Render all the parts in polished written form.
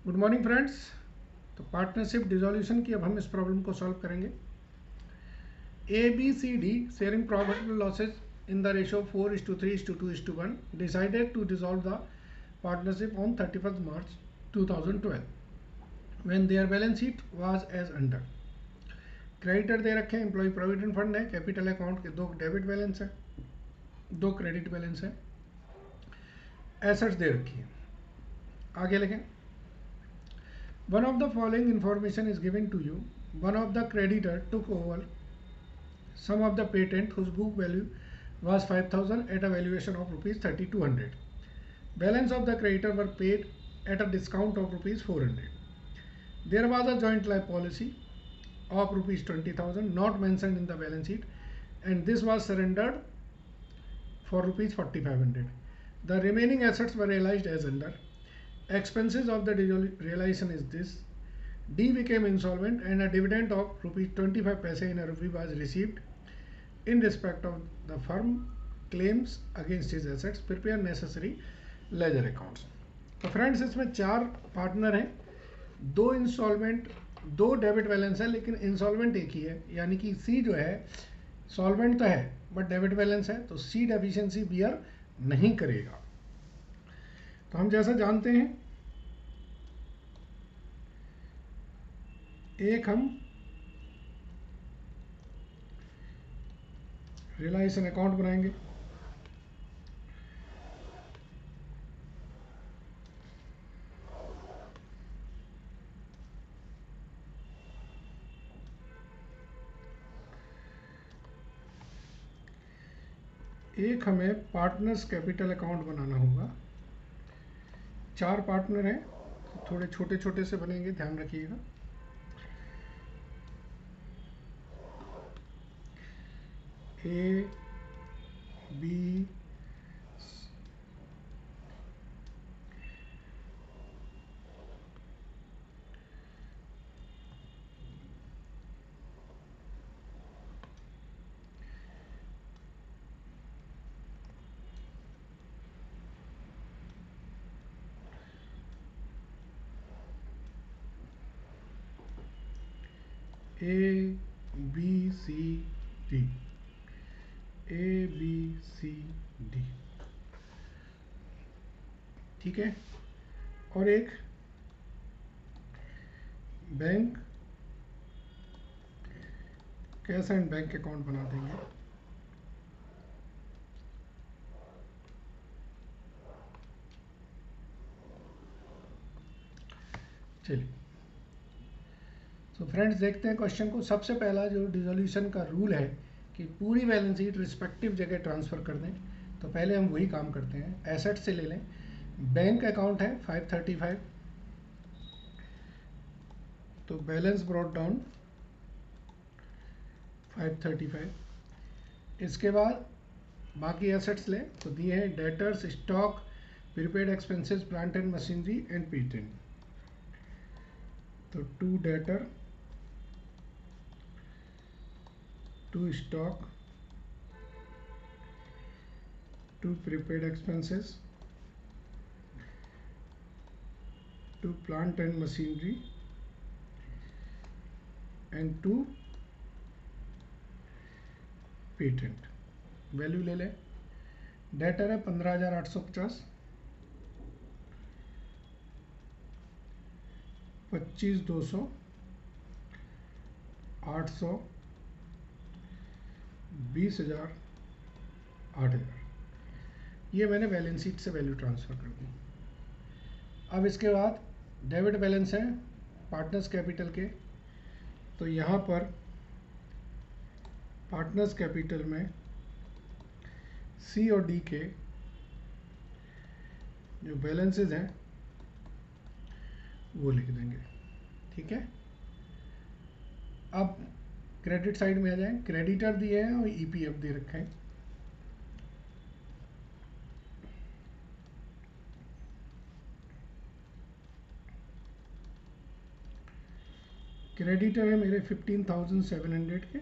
Good morning friends. तो partnership dissolution की अब हम इस प्रॉब्लम को सॉल्व करेंगे। A B C D sharing profit losses in the ratio 4:3:2:1 decided to dissolve the partnership on 31st March 2012 when their balance sheet was as under. Creditor दे रखे हैं, एम्प्लॉय प्रोविडेंट फंड है, capital account के 2 debit balance है, 2 credit balance है, assets दे रखी है। आगे लिखें। One of the following information is given to you. One of the creditor took over some of the patent whose book value was 5,000 at a valuation of rupees 3,200. Balance of the creditor were paid at a discount of rupees 400. There was a joint life policy of rupees 20,000 not mentioned in the balance sheet, and this was surrendered for rupees 4,500. The remaining assets were realized as under. Expenses of the realization is this. D became insolvent and a dividend of rupees 25 paise in a rupee was received in respect of the firm claims against his assets. Prepare necessary ledger accounts. तो friends इसमें 4 partner हैं, 2 instalment, 2 debit balance है, लेकिन instalment एक ही है, यानी कि सी जो है सॉल्वेंट तो है बट डेबिट बैलेंस है, तो सी डेफिशिएंसी बियर नहीं करेगा। तो हम जैसा जानते हैं, एक हम रिलायंस अकाउंट बनाएंगे, एक हमें पार्टनर्स कैपिटल अकाउंट बनाना होगा। 4 पार्टनर हैं, थोड़े छोटे छोटे से बनेंगे, ध्यान रखिएगा। A B A B C D, A B C D, ठीक है। और एक bank cash and bank account बना देंगे। चलिए, तो फ्रेंड्स देखते हैं क्वेश्चन को। सबसे पहला जो डिसोल्यूशन का रूल है कि पूरी बैलेंस शीट रिस्पेक्टिव जगह ट्रांसफ़र कर दें, तो पहले हम वही काम करते हैं। एसेट से ले लें, बैंक अकाउंट है 535, तो बैलेंस ब्रॉट डाउन 535। इसके बाद बाकी एसेट्स लें, तो दिए हैं debtors, stock, prepaid expenses, plant and machinery and patent. तो 2 debtor, 2 stock, 2 prepaid expenses, 2 plant and machinery and 2 patent. Value ले लें। डेटर है 15,850, 25,200, 800, 20,000, 8,000। ये मैंने बैलेंस शीट से वैल्यू ट्रांसफ़र कर दी। अब इसके बाद डेबिट बैलेंस है पार्टनर्स कैपिटल के, तो यहाँ पर पार्टनर्स कैपिटल में सी और डी के जो बैलेंसेस हैं वो लिख देंगे, ठीक है। अब क्रेडिट साइड में आ जाएं। क्रेडिटर दिए हैं और ईपीएफ दे रखे हैं। क्रेडिटर है मेरे 15,700 के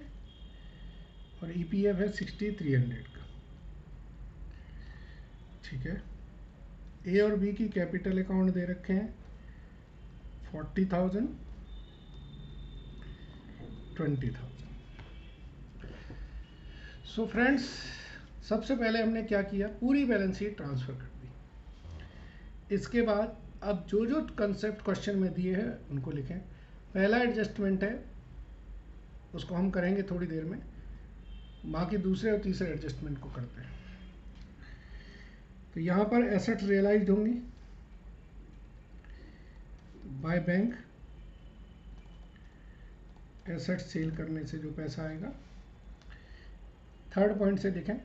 और ईपीएफ है 6,300 का, ठीक है। ए और बी की कैपिटल अकाउंट दे रखे हैं 40,000, 20,000। सो फ्रेंड्स, सबसे पहले हमने क्या किया, पूरी बैलेंस शीट ट्रांसफ़र कर दी। इसके बाद अब जो जो कंसेप्ट क्वेश्चन में दिए हैं उनको लिखें। पहला एडजस्टमेंट है, उसको हम करेंगे थोड़ी देर में, बाकी दूसरे और तीसरे एडजस्टमेंट को करते हैं। तो यहाँ पर एसेट्स रियलाइज्ड होंगी बाय बैंक, एसेट सेल करने से जो पैसा आएगा। थर्ड पॉइंट से देखें,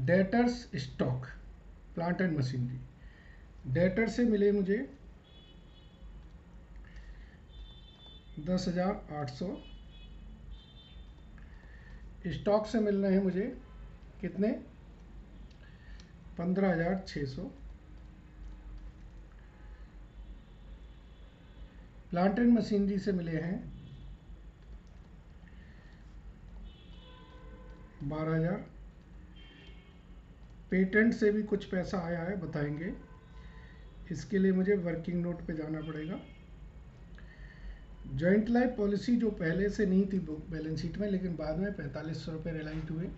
debtors stock plant and machinery, debtor से मिले मुझे 10,800, स्टॉक से मिल रहे हैं मुझे कितने, 15,600, प्लांट एंड मशीनरी से मिले हैं 12,000, पेटेंट से भी कुछ पैसा आया है, बताएंगे। इसके लिए मुझे वर्किंग नोट पे जाना पड़ेगा। जॉइंट लाइफ पॉलिसी जो पहले से नहीं थी बुक बैलेंस शीट में, लेकिन बाद में 4500 रुपये रियलाइज हुए,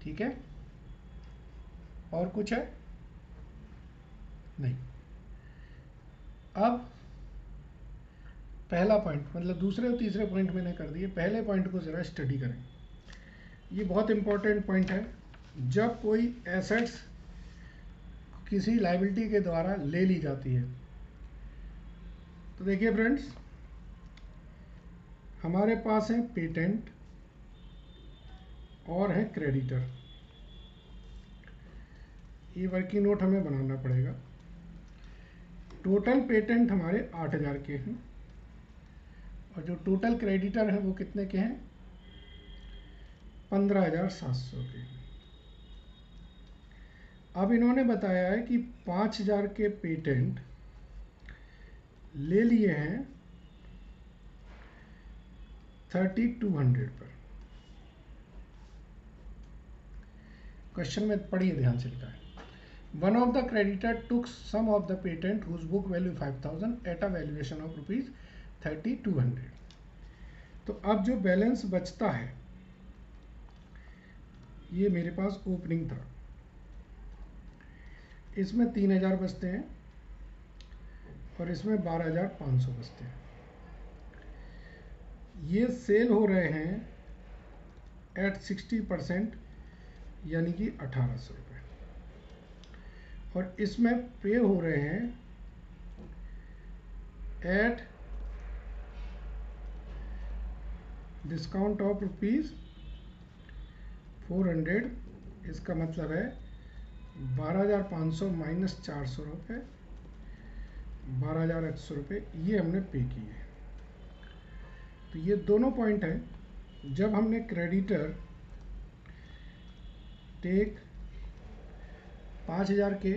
ठीक है। और कुछ है नहीं। अब पहला पॉइंट, मतलब दूसरे और तीसरे पॉइंट मैंने कर दिए, पहले पॉइंट को ज़रा स्टडी करें। ये बहुत इंपॉर्टेंट पॉइंट है। जब कोई एसेट्स किसी लायबिलिटी के द्वारा ले ली जाती है, तो देखिए फ्रेंड्स, हमारे पास है पेटेंट और है क्रेडिटर। ये वर्किंग नोट हमें बनाना पड़ेगा। टोटल पेटेंट हमारे 8,000 के हैं और जो टोटल क्रेडिटर हैं वो कितने के हैं, 15,700 के हैं। अब इन्होंने बताया है कि 5,000 के पेटेंट ले लिए हैं 3,200 पर। क्वेश्चन में पढ़िए, ध्यान से लिखा है। One of the creditor took some of the patent whose book value 5,000 at a valuation of ₹3,200। तो अब जो बैलेंस बचता है, ये मेरे पास ओपनिंग था, इसमें 3,000 बचते हैं और इसमें 12,500 बचते हैं। ये सेल हो रहे हैं एट 60%, यानी कि 1,800 रुपये, और इसमें पे हो रहे हैं एट डिस्काउंट ऑफ ₹400। इसका मतलब है 12,500 माइनस 400 रुपये, 12,800 रुपये ये हमने पे किए। तो ये दोनों पॉइंट हैं। जब हमने क्रेडिटर टेक 5,000 के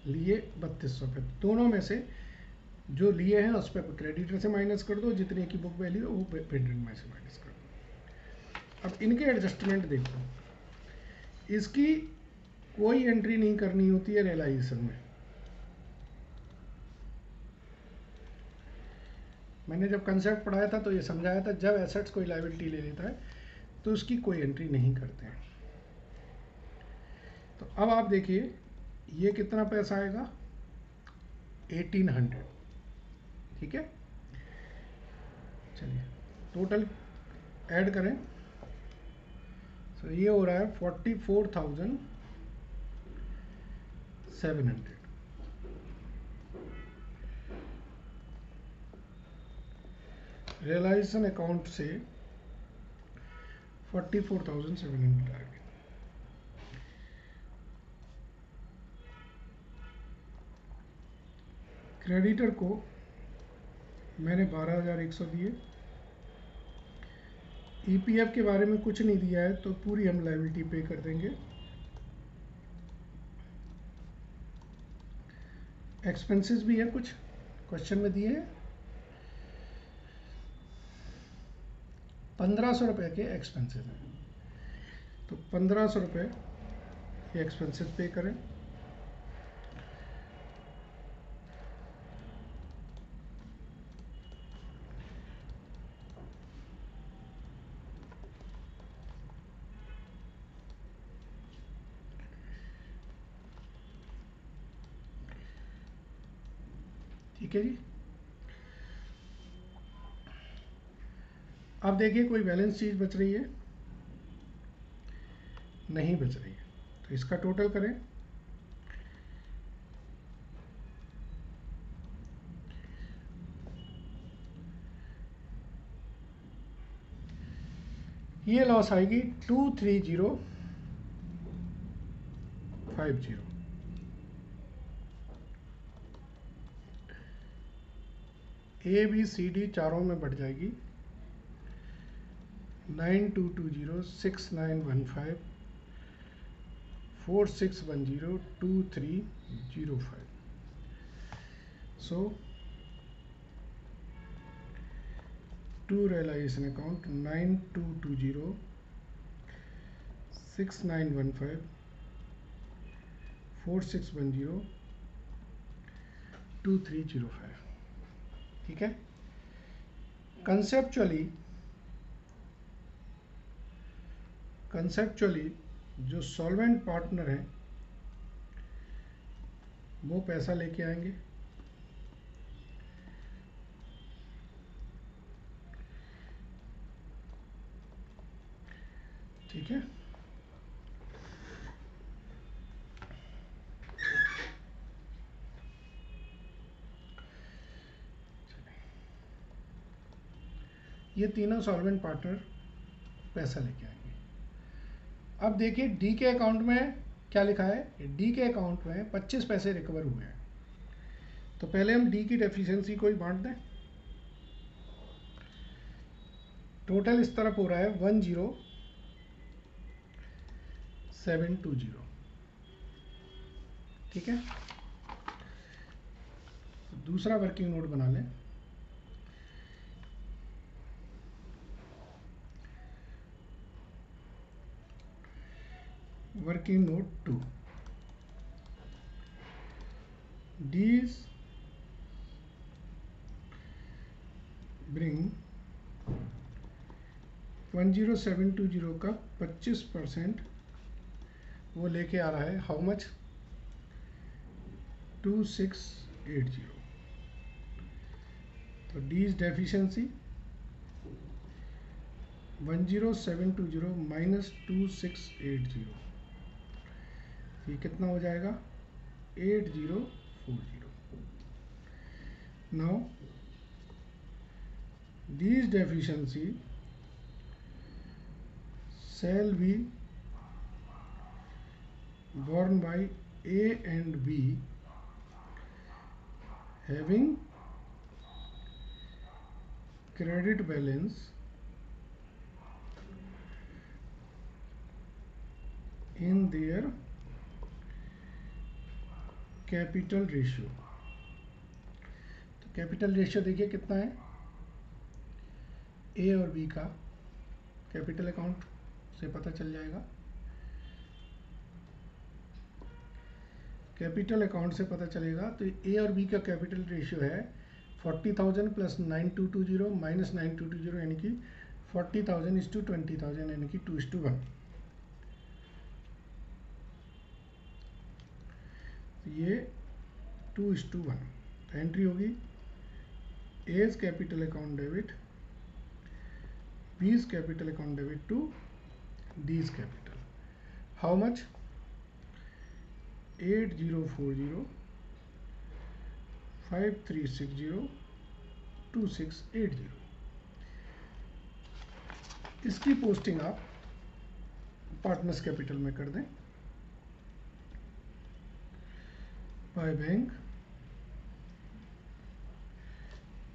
लिए 3,200 रुपये, दोनों में से जो लिए हैं उस पर क्रेडिटर से माइनस कर दो, जितने की बुक वैल्यू है वो पेटेंट में से माइनस कर दो। अब इनके एडजस्टमेंट देखो, इसकी कोई एंट्री नहीं करनी होती है रियलाइजेशन में। मैंने जब कंसेप्ट पढ़ाया था तो ये समझाया था, जब एसेट्स कोई लायबिलिटी ले लेता है तो उसकी कोई एंट्री नहीं करते हैं। तो अब आप देखिए, ये कितना पैसा आएगा, 1,800, ठीक है। चलिए टोटल ऐड करें, तो ये हो रहा है 44,700। रियलाइजेशन अकाउंट से 44,700 आ गए। क्रेडिटर को मैंने 12,100 दिए। ईपीएफ के बारे में कुछ नहीं दिया है, तो पूरी हम लायबिलिटी पे कर देंगे। एक्सपेंसेस भी है, कुछ क्वेश्चन में दिए हैं। 1,500 रुपये के एक्सपेंसेस हैं, तो 1,500 रुपये ये एक्सपेंसेस पे करें। ठीक है जी। अब देखिए कोई बैलेंस चीज बच रही है? नहीं बच रही है, तो इसका टोटल करें। ये लॉस आएगी 23050। ए बी सी डी चारों में बढ़ जाएगी। 9220 6915 4610 2305। So to realization account 9220 6915 4610 2305। ठीक है। कंसेप्चुअली जो सॉल्वेंट पार्टनर हैं वो पैसा लेके आएंगे, ठीक है। ये तीनों सॉल्वेंट पार्टनर पैसा लेके आएंगे। अब देखिए डी के अकाउंट में क्या लिखा है। डी के अकाउंट में 25 पैसे रिकवर हुए हैं। तो पहले हम डी की डेफिशिएंसी को ही बांट दें। टोटल इस तरफ हो रहा है 10720। ठीक है। दूसरा वर्किंग नोट बना लें। वर्किंग नोट 2, डीज ब्रिंग 10720 का 25% वो लेके आ रहा है। How much? 2680। तो डीज डेफिशिएंसी 10720 माइनस 2680, ये कितना हो जाएगा? 8040। Now these deficiency shall be borne by A and B having credit balance in their capital ratio. तो कैपिटल रेशियो देखिए कितना है। ए और बी का कैपिटल अकाउंट से पता चल जाएगा। कैपिटल अकाउंट से पता चलेगा। तो ए और बी का कैपिटल रेशियो है 40,000 प्लस 9220 माइनस 9220 यानी कि 40,000 इज टू 20,000 यानी कि 2:1। ये 2:1। तो एंट्री होगी A's capital account debit, B's capital account debit to D's capital. How much? 8040 5360 2680। इसकी पोस्टिंग आप पार्टनर्स कैपिटल में कर दें। बाय बैंक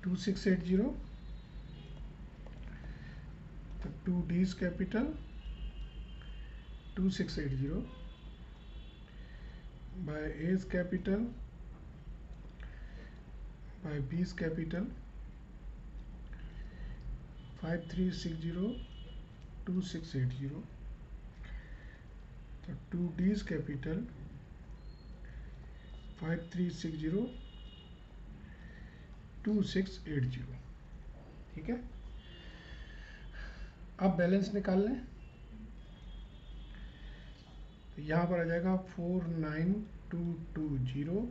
2680, तो 2D's capital 2680 by A's capital by B's capital 5360 2680, तो 2D's कैपिटल 5360 2680। ठीक है। अब बैलेंस निकाल लें। तो यहाँ पर आ जाएगा 49220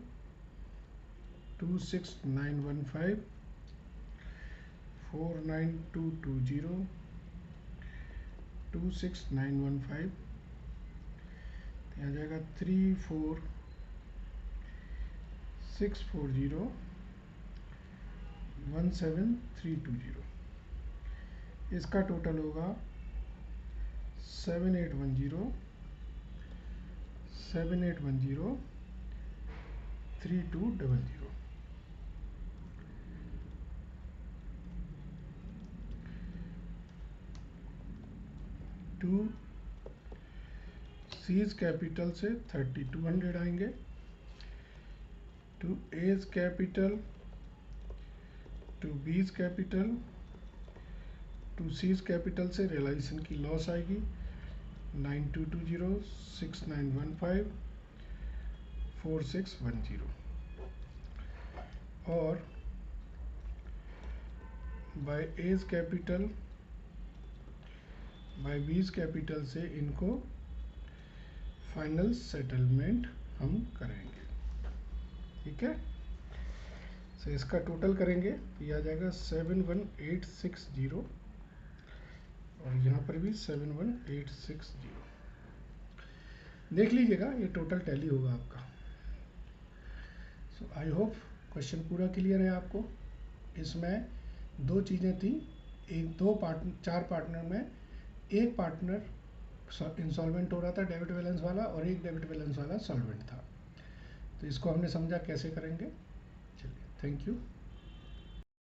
26915 49220 26915 यहाँ जाएगा 34640 17320। इसका टोटल होगा 7810 3200। टू सीज कैपिटल से 3200 आएंगे, to A's capital, to B's capital, to C's capital से रियलाइजेशन की लॉस आएगी 9220 6915 4610। और by A's capital, by B's capital से इनको फाइनल सेटलमेंट हम करेंगे। ठीक है, तो इसका टोटल करेंगे तो यह आ जाएगा 71860 और यहाँ पर भी 71860। देख लीजिएगा, ये टोटल टैली होगा आपका। सो आई होप क्वेश्चन पूरा क्लियर है आपको। इसमें दो चीज़ें थी, चार पार्टनर में एक पार्टनर इंसॉल्वेंट हो रहा था डेबिट बैलेंस वाला, और एक डेबिट बैलेंस वाला सॉल्वेंट था। तो इसको हमने समझा कैसे करेंगे। चलिए, थैंक यू।